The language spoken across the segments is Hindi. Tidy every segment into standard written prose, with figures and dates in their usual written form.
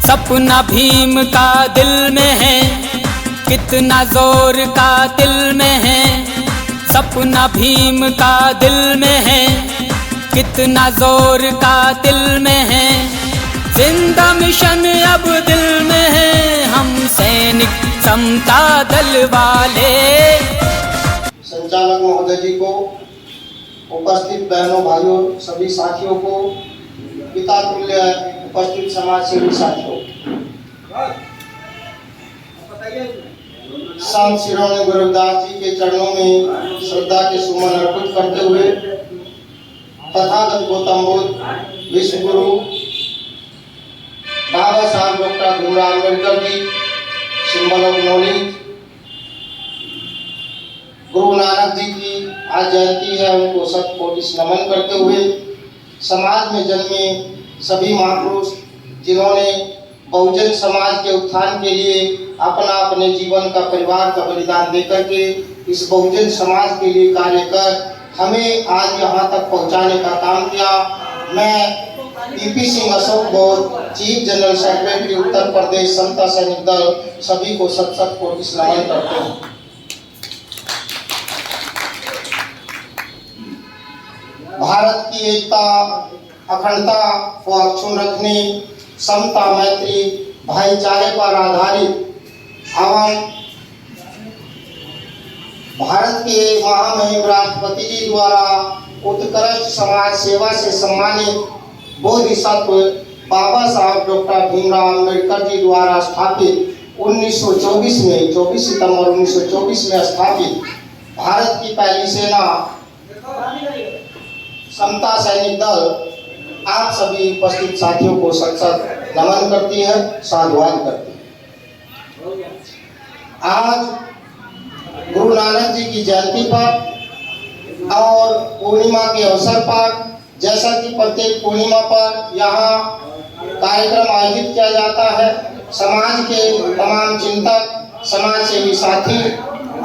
सपना भीम का दिल में है, कितना जोर का दिल में है। सपना भीम का दिल में है, कितना जोर का दिल में है। जिंदा मिशन अब दिल में है, हम सैनिक समता दल वाले। संचालक महोदय जी को, उपस्थित बहनों भाइयों सभी साथियों को, पिता तुल्य उपस्थित समाज सेवी साथियों, संत शिरोमणि गुरु रविदास जी के चरणों में श्रद्धा के सुमन अर्पित करते हुए तथागत गौतम बुद्ध विश्व गुरु Baba Saheb doctor Bhimrao Ambedkar ji, symbol of knowledge, Guru Nanak जी की आज जयंती है, उनको शत कोटि नमन करते हुए समाज में जन्मे सभी महापुरुष जिन्होंने बहुजन समाज के उत्थान के लिए अपना अपने जीवन का, परिवार का बलिदान देकर के इस बहुजन समाज के लिए कार्य कर हमें आज यहाँ तक पहुँचाने का काम किया। मैं पीपी सिंह अशोक बोध, chief general secretary Uttar Pradesh समता सैनिक दल, सभी को शत शत कोटि नमन करते हैं। भारत की एकता, अखंडता को अक्षुण्ण रखने, समता, मैत्री, भाईचारे पर आधारित एवं भारत के महामहिम राष्ट्रपति जी द्वारा उत्कृष्ट समाज सेवा से सम्मानित बोधिसत्व बाबा साहब डॉक्टर भीमराव अम्बेडकर जी द्वारा स्थापित 1924 में 24 सितंबर 1924 में स्थापित भारत की पहली सेना समता सैनिक दल आप सभी उपस्थित साथियों को सत सत नमन करती है, साधुवाद करती है। आज गुरु नानक जी की जयंती पर और पूर्णिमा के अवसर पर, जैसा कि प्रत्येक पूर्णिमा पर यहाँ कार्यक्रम आयोजित किया जाता है, समाज के तमाम चिंतक, समाज सेवी साथी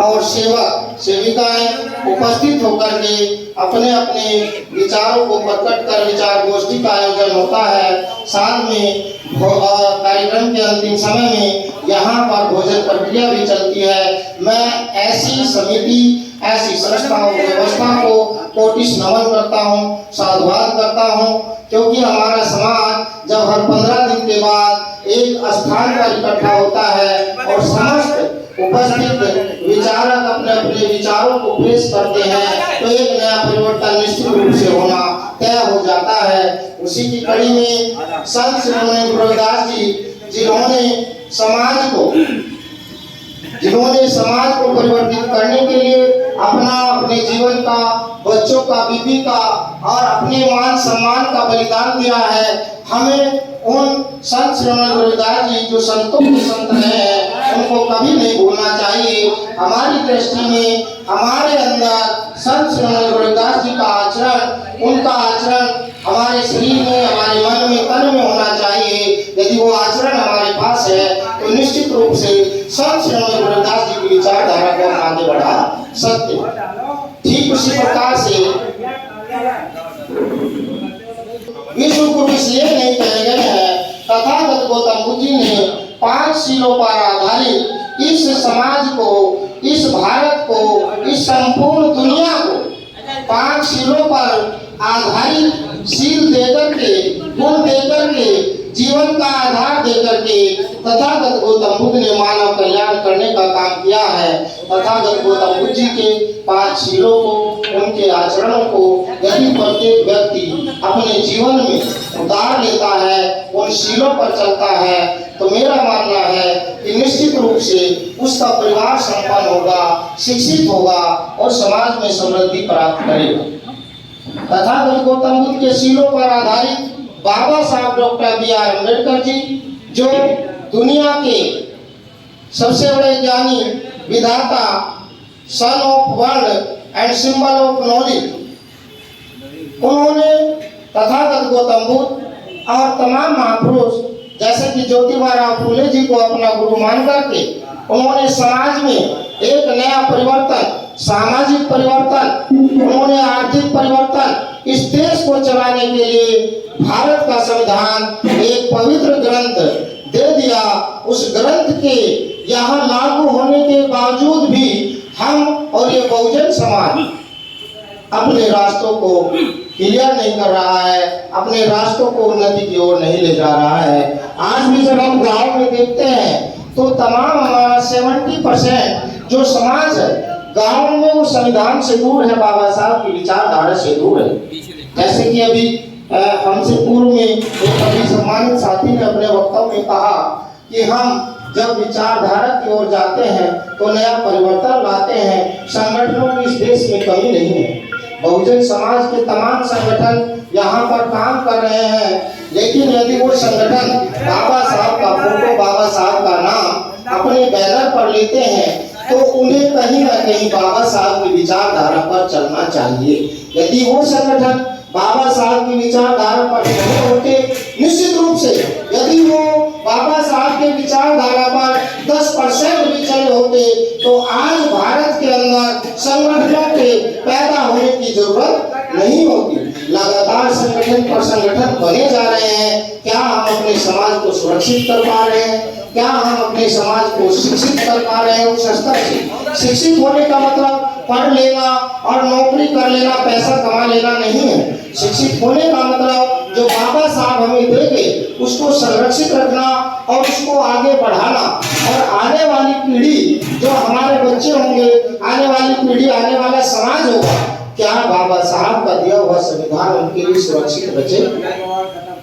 और सेवक सेविकाएं उपस्थित होकर के अपने अपने विचारों को प्रकट कर विचार गोष्ठी का आयोजन होता है। साथ में कार्यक्रम के अंतिम समय में यहाँ पर भोजन प्रक्रिया भी चलती है। मैं ऐसी समिति, ऐसी संस्थाओं व्यवस्था को कोटि नमन करता हूँ, साधुवाद करता हूँ, क्योंकि हमारा समाज जब हर 15 दिन के बाद एक स्थान पर इकट्ठा होता है और समस्त उपस्थित विचारक अपने अपने विचारों को पेश करते हैं, तो एक नया परिवर्तन निश्चित रूप से होना तय हो जाता है। उसी की कड़ी में संत शिरोमणि गुरु रविदास जी जिन्होंने समाज को परिवर्तित करने के लिए अपने जीवन का, बच्चों का, बीबी का और अपने मान सम्मान का बलिदान दिया है, हमें उन संत शिरोमणि गुरु रविदास जी जो संतों के संत हैं उनको कभी नहीं भूलना चाहिए। हमारी दृष्टि में हमारे अंदर संत शिरोमणि गुरु रविदास जी का आचरण, उनका आचरण हमारे शरीर में, हमारे मन में, तन में होना चाहिए। यदि वो आचरण हमारे पास है तो निश्चित रूप से संत शिरोमणि गुरु रविदास जी की विचारधारा को हम आगे बढ़ा सकते हैं। ठीक उसी प्रकार से विश्व गुरु इसलिए नहीं कहे गए हैं, तथागत गौतम बुद्ध जी ने 5 शीलों पर आधारित इस समाज को, इस भारत को, इस संपूर्ण दुनिया को 5 शीलों पर आधारित शील देकर के, गुण देकर के, जीवन का आधार देकर के तथागत गौतम बुद्ध ने मानव कल्याण करने का काम किया है। तथागत गौतम बुद्ध जी के 5 शीलों को, उनके आचरणों को यदि प्रत्येक व्यक्ति अपने जीवन में उतार लेता है, उन शीलों पर चलता है, तो मेरा मानना है कि निश्चित रूप से उसका परिवार संपन्न होगा, शिक्षित होगा और समाज में समृद्धि प्राप्त करेगा। तथागत गौतम बुद्ध के शीलों पर आधारित बाबा साहब डॉक्टर बी.आर. अम्बेडकर जी, जो दुनिया के सबसे बड़े ज्ञानी, विधाता, son of world and symbol of knowledge, उन्होंने तथागत गौतम बुद्ध और तमाम महापुरुष जैसे कि ज्योतिबा फूले जी को अपना गुरु मान करके उन्होंने समाज में एक नया परिवर्तन, सामाजिक परिवर्तन, उन्होंने आर्थिक परिवर्तन, इस देश को चलाने के लिए भारत का संविधान एक पवित्र ग्रंथ दे दिया, उस ग्रंथ के यहाँ लागू होने के बावजूद भी हम और ये बहुजन समाज अपने रास्तों को क्लियर नहीं कर रहा है, अपने रास्तों को उन्नति की ओर नहीं ले जा रहा है। आज भी जब हम गांव में देखते हैं तो तमाम हमारा 70% जो समाज है गांव में वो संविधान से दूर है, बाबा साहब की विचारधारा से दूर है। जैसे कि अभी हमसे पूर्व में एक अभी सम्मानित साथी ने अपने वक्तव्य में कहा कि हम जब विचारधारा की ओर जाते हैं तो नया परिवर्तन लाते हैं। संगठनों की इस देश में कमी नहीं है, बहुजन समाज के तमाम संगठन यहाँ पर काम कर रहे हैं, लेकिन यदि वो संगठन बाबा साहब का फोटो, बाबा साहब का नाम अपने बैनर पर लेते हैं तो उन्हें कहीं ना कहीं बाबा साहब की विचारधारा पर चलना चाहिए। यदि वो संगठन बाबा साहब की विचारधारा पर नहीं होते, निश्चित रूप से यदि वो बाबा साहब के विचारधारा पर 10% भी चले होते तो आज भारत के अंदर संगठनों के पैदा होने की जरूरत नहीं होती। लगातार संगठन पर संगठन बने जा रहे हैं। क्या हम अपने समाज को सुरक्षित कर पा रहे हैं? क्या हम अपने समाज को शिक्षित कर पा रहे हैं उस स्तर से? शिक्षित होने का मतलब पढ़ लेना और नौकरी कर लेना, पैसा कमा लेना नहीं है। शिक्षित होने का मतलब जो बाबा साहब हमें देंगे उसको संरक्षित रखना और उसको आगे बढ़ाना, और आने वाली पीढ़ी जो हमारे बच्चे होंगे, आने वाली पीढ़ी, आने वाला समाज होगा, क्या बाबा साहब का दिया हुआ संविधान उनके लिए सुरक्षित बचे,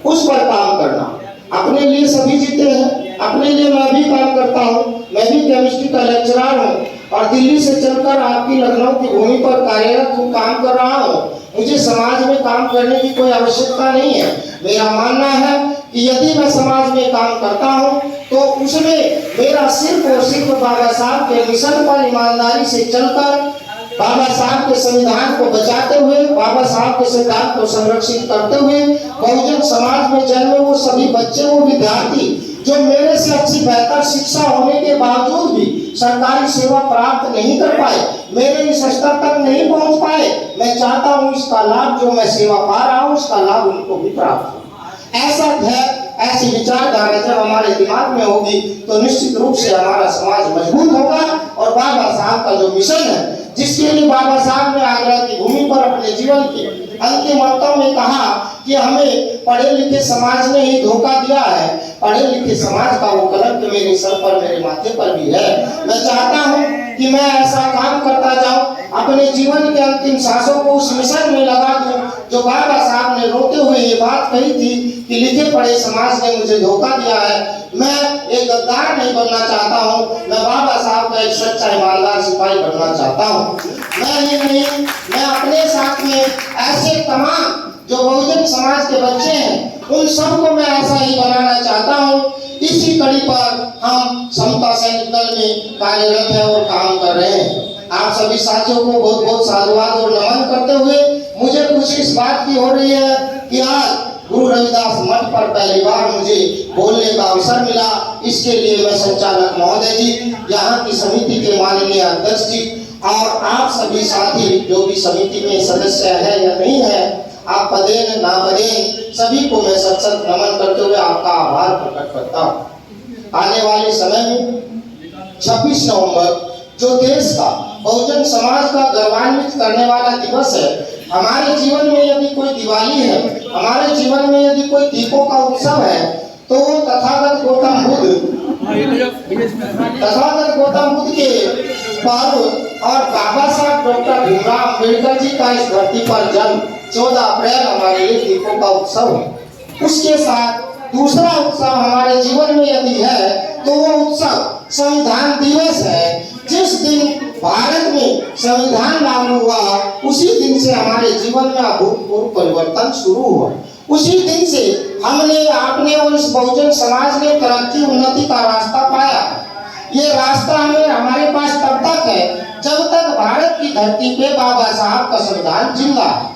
उस पर काम करना। अपने लिए सभी जीते हैं, अपने लिए मैं भी काम करता हूँ। मैं भी केमिस्ट्री का लेक्चरर हूँ और दिल्ली से चलकर आपकी लखनऊ की भूमि पर कार्यरत हूँ, काम कर रहा हूँ। मुझे समाज में काम करने की कोई आवश्यकता नहीं है। मेरा मानना है कि यदि मैं समाज में काम करता हूँ तो उसमें मेरा सिर्फ और सिर्फ बाबा साहब के मिशन पर ईमानदारी से चलकर, बाबा साहब के संविधान को बचाते हुए, बाबा साहब के सिद्धांत को संरक्षित करते हुए बहुजन समाज में जन्मे वो सभी बच्चे, वो विद्यार्थी जो मेरे से अच्छी बेहतर शिक्षा होने के बावजूद भी सरकारी सेवा प्राप्त नहीं कर पाए, मेरे इस स्तर तक नहीं पहुंच पाए, मैं चाहता हूं इसका लाभ, जो मैं सेवा पा रहा हूं उसका लाभ उनको भी प्राप्त हो। ऐसा है, ऐसी विचारधारा जब हमारे दिमाग में होगी तो निश्चित रूप से हमारा समाज मजबूत होगा। और बाबा साहब का जो मिशन है, जिसके लिए बाबा साहब ने आगरा की भूमि पर अपने जीवन के अंतिम वक्तव्य में कहा कि हमें पढ़े लिखे समाज ने ही धोखा दिया है, पढ़े लिखे समाज का वो कलंक मेरे सर पर, मेरे माथे पर भी है। मैं चाहता हूँ कि मैं ऐसा काम करता जाऊं, अपने जीवन के अंतिम सांसों को उस मिशन में लगा दूं जो बाबा साहब ने रोते हुए ये बात कही थी कि लिखे पढ़े समाज ने मुझे धोखा दिया है। मैं एक गद्दार नहीं बनना चाहता हूँ, मैं बाबा साहब का एक सच्चा ईमानदार सिपाही बनना चाहता हूँ। मैं ही नहीं, मैं अपने साथ में ऐसे तमाम जो बहुजन समाज के बच्चे हैं उन सबको मैं ऐसा ही बनाना चाहता हूँ। इसी कड़ी पर हम समता सैनिक दल में कार्यरत है और काम कर रहे हैं। आप सभी साथियों को बहुत बहुत साधुवाद और नमन करते हुए मुझे खुशी इस बात की हो रही है कि आज गुरु रविदास मठ पर पहली बार मुझे बोलने का अवसर मिला। इसके लिए मैं संचालक महोदय जी, यहाँ की समिति के माननीय अध्यक्ष जी और आप सभी साथी जो भी समिति में सदस्य है या नहीं है, आप पदेन ना पदेन सभी को मैं सत सत नमन करते हुए आपका आभार प्रकट करता हूँ। आने वाले समय में 26 नवंबर जो देश का बहुजन समाज का गौरवान्वित करने वाला दिवस है, हमारे जीवन में यदि कोई दिवाली है, हमारे जीवन में यदि कोई दीपों का उत्सव है तो वो तथागत गौतम बुद्ध के पर्व और बाबा साहब डॉक्टर भीमराव अम्बेडकर जी का इस धरती पर जन्म 14 अप्रैल हमारे लिए दीपों का उत्सव है। उसके साथ दूसरा उत्सव हमारे जीवन में यदि है तो वो उत्सव संविधान दिवस है। जिस दिन भारत में संविधान लागू हुआ उसी दिन से हमारे जीवन में अभूतपूर्व परिवर्तन शुरू हुआ। उसी दिन से हमने, आपने और इस बहुजन समाज ने तरक्की उन्नति का रास्ता पाया। ये रास्ता हमें, हमारे पास तब तक है जब तक भारत की धरती पे बाबा साहब का संविधान जिंदा है।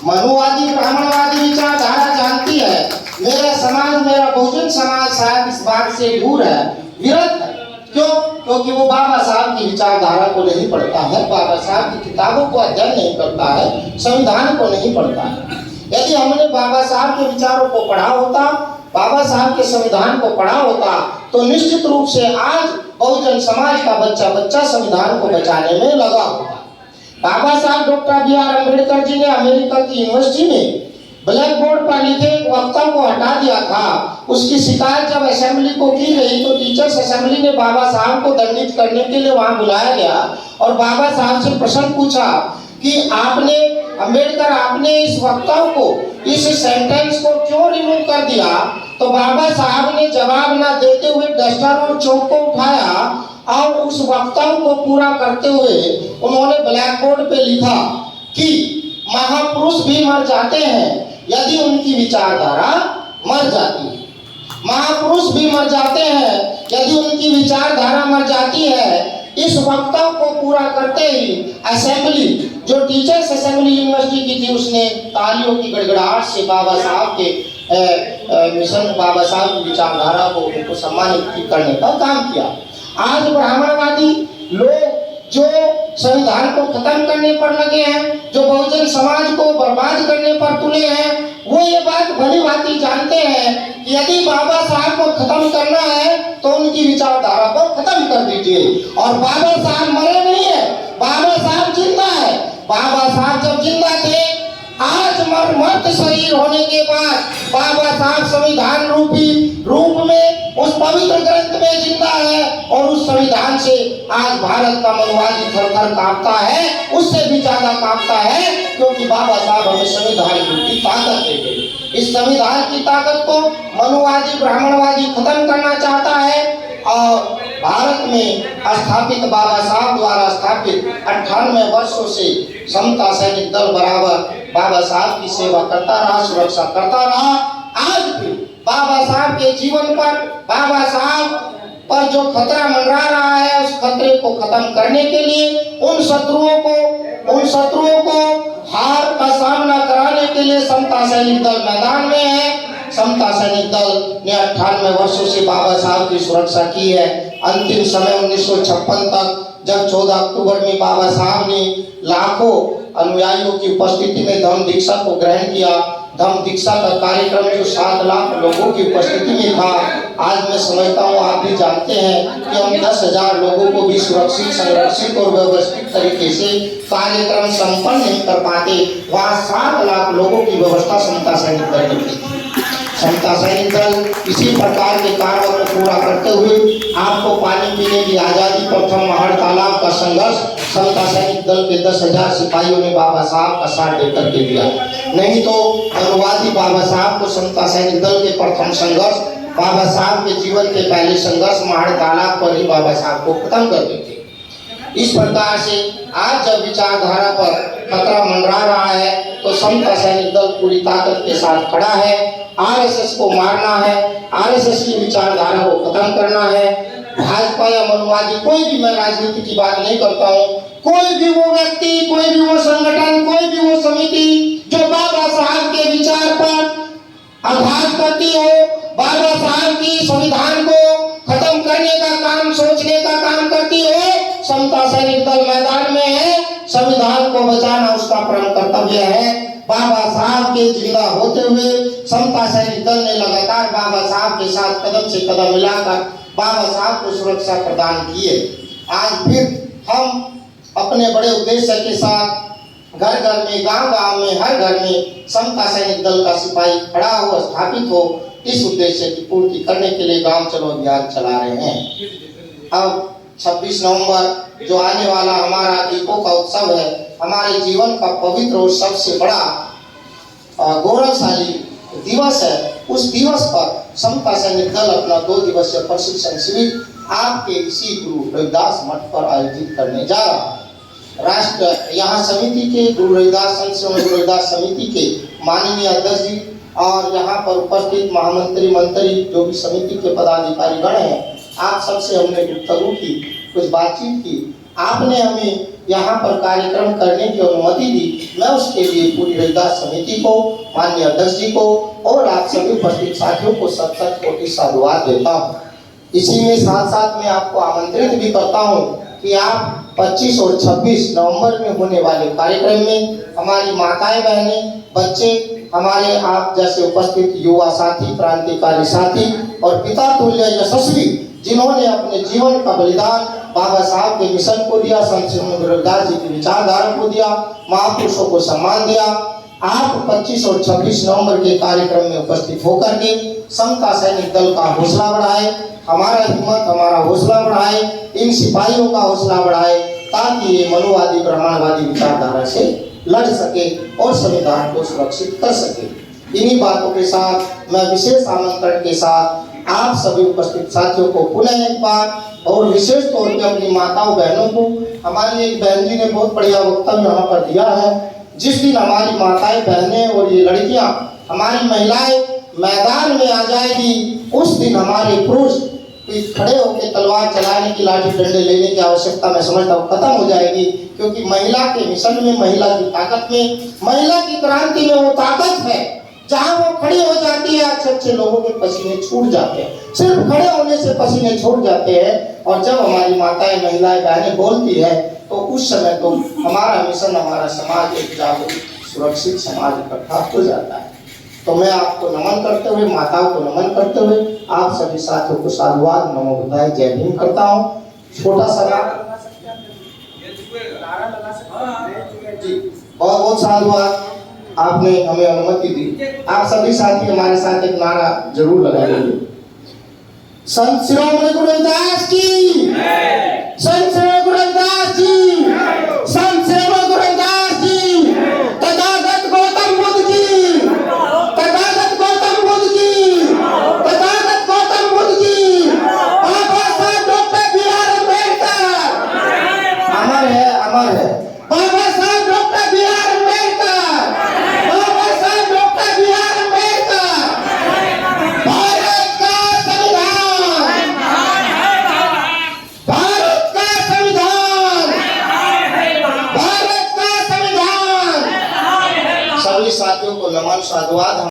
मनुवादी ब्राह्मणवादी विचारधारा जानती है, मेरा समाज, मेरा बहुजन समाज शायद इस बात से दूर है, विरत है। क्यों? क्योंकि वो बाबा साहब की विचारधारा को नहीं पढ़ता है, बाबा साहब की किताबों को अध्ययन नहीं करता है, संविधान को नहीं पढ़ता है। यदि हमने बाबा साहब के विचारों को पढ़ा होता, बाबा साहब के संविधान को पढ़ा होता तो निश्चित रूप से आज बहुजन समाज का बच्चा बच्चा संविधान को बचाने में लगा होता। बाबा साहब डॉक्टर बी.आर. अम्बेडकर जी ने अमेरिका की यूनिवर्सिटी में ब्लैक बोर्ड पर लिखे एक वक्ता को हटा दिया था। उसकी शिकायत जब असेंबली को की गई तो टीचर्स असेंबली ने बाबा साहब को दंडित करने के लिए वहां बुलाया गया और बाबा साहब से प्रश्न पूछा कि आपने अम्बेडकर आपने इस वक्ता को इस सेंटेंस को क्यों रिमूव कर दिया। तो बाबा साहब ने जवाब ना देते हुए डस्टर और चौक को उठाया और उस वक्ता को पूरा करते हुए उन्होंने ब्लैक बोर्ड पे लिखा कि महापुरुष भी मर जाते हैं यदि उनकी विचारधारा मर जाती है। महापुरुष भी मर जाते हैं यदि उनकी विचारधारा मर जाती है। इस वक्ता को पूरा करते ही असेंबली जो टीचर्स असेंबली यूनिवर्सिटी की थी उसने तालियों की गड़गड़ाहट से बाबा साहब के मिशन बाबा साहब की विचारधारा को उनको सम्मानित करने का काम किया। आज ब्राह्मणवादी लोग जो संविधान को खत्म करने पर लगे हैं, जो बहुजन समाज को बर्बाद करने पर तुले हैं, वो ये बात भली भांति जानते हैं कि यदि बाबा साहब को खत्म करना है तो उनकी विचारधारा को खत्म कर दीजिए। और बाबा साहब मरे नहीं है, बाबा साहब जिंदा है। बाबा साहब जब जिंदा थे, आज मर्त शरीर होने के बाद बाबा साहब संविधान रूपी रूप में उस पवित्र ग्रंथ में जिंदा है और उस संविधान से आज भारत का मनुवादी थर-थर कांपता है, उससे भी ज्यादा कांपता है, क्योंकि बाबा साहब हमें संविधान की ताकत दे गए। इस संविधान की ताकत को मनुवादी ब्राह्मणवादी खत्म करना चाहता है और भारत में स्थापित बाबा साहब द्वारा स्थापित 98 वर्षों से समता सैनिक दल बराबर बाबा साहब की सेवा करता रहा, सुरक्षा करता रहा। आज भी बाबा साहब के जीवन पर, बाबा साहब पर जो खतरा मंडरा रहा है, उस खतरे को खत्म करने के लिए उन शत्रुओं को हार का सामना कराने के लिए समता सैनिक दल मैदान में है। समता सैनिक दल ने 98 वर्षों से बाबा साहब की सुरक्षा की है। अंतिम समय 1956 तक जब 14 अक्टूबर में बाबा साहब ने लाखों अनुयायियों की उपस्थिति में धम्म दीक्षा को ग्रहण किया। धम्म दीक्षा का कार्यक्रम जो 7 लाख लोगों की उपस्थिति में था, आज मैं समझता हूँ आप भी जानते हैं कि हम 10,000 लोगों को भी सुरक्षित, संरक्षित और व्यवस्थित तरीके से कार्यक्रम संपन्न नहीं कर पाते। वहाँ 7 लाख लोगों की व्यवस्था समता सैनिक दल ने की। समता सैनिक दल इसी प्रकार के कार्यों को पूरा करते हुए आपको पानी पीने की आज़ादी, प्रथम महड़ तालाब का संघर्ष समता सैनिक दल के 10,000 सिपाहियों ने बाबा साहब का साथ देकर के दिया। नहीं तो अनुवादी बाबा साहब को समता सैनिक दल के प्रथम संघर्ष, बाबा साहब के जीवन के पहले संघर्ष महड़ तालाब पर ही बाबा साहब को खत्म कर देते। इस प्रकार से आज जब विचारधारा पर खतरा मंडरा रहा है तो समता सैनिक दल पूरी ताकत के साथ खड़ा है। आरएसएस को मारना है, आरएसएस की विचारधारा को खत्म करना है। भाजपा या मनुवादी, कोई भी, मैं राजनीति की बात नहीं करता हूँ, कोई भी वो व्यक्ति, कोई भी वो संगठन, कोई भी वो समिति जो बाबा साहब के विचार पर आघात करती हो, बाबा साहब की संविधान को खत्म करने का काम, सोचने का काम करती हो, समता सैनिक दल मैदान में है। संविधान को बचाना उसका परम कर्तव्य है। बाबा साहब के जिंदा होते हुए समता सैनिक दल ने लगातार बाबा साहब के साथ कदम से कदम मिलाकर बाबा साहब को सुरक्षा प्रदान किए। आज फिर हम अपने बड़े उद्देश्य के साथ घर घर में, गांव गांव में, हर घर में समता सैनिक दल का सिपाही खड़ा हो, स्थापित हो, इस उद्देश्य की पूर्ति करने के लिए गांव चलो अभियान चला रहे हैं। अब 26 नवंबर जो आने वाला हमारा दीपों का उत्सव है, हमारे जीवन का पवित्र और सबसे बड़ा गौरवशाली दिवस है। उस दिवस पर समता सैनिक दल अपना 2 दिवसीय प्रशिक्षण शिविर आपके इसी गुरु रविदास मठ पर आयोजित करने जा रहा है। राष्ट्र यहाँ समिति के गुरु रविदास रविदास समिति के माननीय अध्यक्ष जी और यहाँ पर उपस्थित महामंत्री, मंत्री, जो भी समिति के पदाधिकारी गण हैं, आप सबसे हमने गुफ्तगू की, कुछ बातचीत की। आपने हमें यहाँ पर कार्यक्रम करने की अनुमति दी। मैं उसके लिए पूरी रविदास समिति को, माननीय अध्यक्ष जी को और आप सभी उपस्थित साथियों को सत-सत कोटि साधुवाद देता हूँ। इसी में साथ साथ मैं आपको आमंत्रित भी करता हूँ कि आप 25 और 26 नवंबर में होने वाले कार्यक्रम में हमारी माताएं, बहनें, बच्चे हमारे आप जैसे उपस्थित युवा साथी, क्रांतिकारी साथी और पिता तुल्य यशस्वी जिन्होंने अपने जीवन का बलिदान बाबा साहब के मिशन को दिया, संत रविदास जी की विचारधारा को दिया, महापुरुषों को सम्मान दिया। आप 25 और 26 नवंबर के कार्यक्रम में उपस्थित होकर के समता सैनिक दल का हौसला बढ़ाए, हमारा हिम्मत, हमारा हौसला बढ़ाए, इन सिपाहियों का हौसला बढ़ाए, ताकि ये मनुवादी ब्राह्मणवादी विचारधारा से लड़ सके और संविधान को सुरक्षित कर सके। इन्हीं बातों के साथ मैं विशेष आमंत्रण के साथ आप सभी उपस्थित साथियों को पुनः एक बार और विशेष तौर पे अपनी माताओं बहनों को, हमारी एक बहन जी ने बहुत बढ़िया वक्तव्य यहाँ पर दिया है, जिस दिन हमारी माताएं बहनें और ये लड़कियां, हमारी महिलाएं मैदान में आ जाएगी, उस दिन हमारे पुरुष खड़े होकर तलवार चलाने की, लाठी डंडे लेने की आवश्यकता मैं समझता हूँ खत्म हो जाएगी। क्योंकि महिला के मिशन में, महिला की ताकत में, महिला की क्रांति में वो ताकत है जहाँ वो खड़ी हो जाती है, अच्छे अच्छे लोगों के पसीने छूट जाते हैं, सिर्फ खड़े होने से पसीने छूट जाते हैं। और जब हमारी माताएं, महिलाएं, बहनें बोलती है तो उस समय तो हमारा मिशन, हमारा समाज एक जागरूक, सुरक्षित समाज इकट्ठा हो जाता है। तो मैं आपको नमन करते हुए, माताओं को नमन करते हुए, आप सभी साथियों को साधुवाद, नमो बुद्धाय, जय भीम करता हूँ। छोटा सा जी, बहुत बहुत साधुवाद, आपने हमें अनुमति दी। आप सभी साथी हमारे साथ एक नारा जरूर लगाएंगे। संत शिरोमणि गुरु रविदास की, संत शिरोमणि गुरु रविदास जी, संत शिरोमणि गुरु रविदास जी, तथागत गौतम बुद्ध की, तथागत गौतम बुद्ध की, तथागत गौतम बुद्ध की, बाबा साहब डॉक्टर बी.आर. अम्बेडकर अमर है, अमर है। बाबा साहब डॉक्टर बी.आर. अम्बेडकर, बाबा साहब डॉक्टर बी.आर. अम्बेडकर। भारत का संविधान, भारत का संविधान, भारत का संविधान। सभी साथियों को नमन, साधुवाद।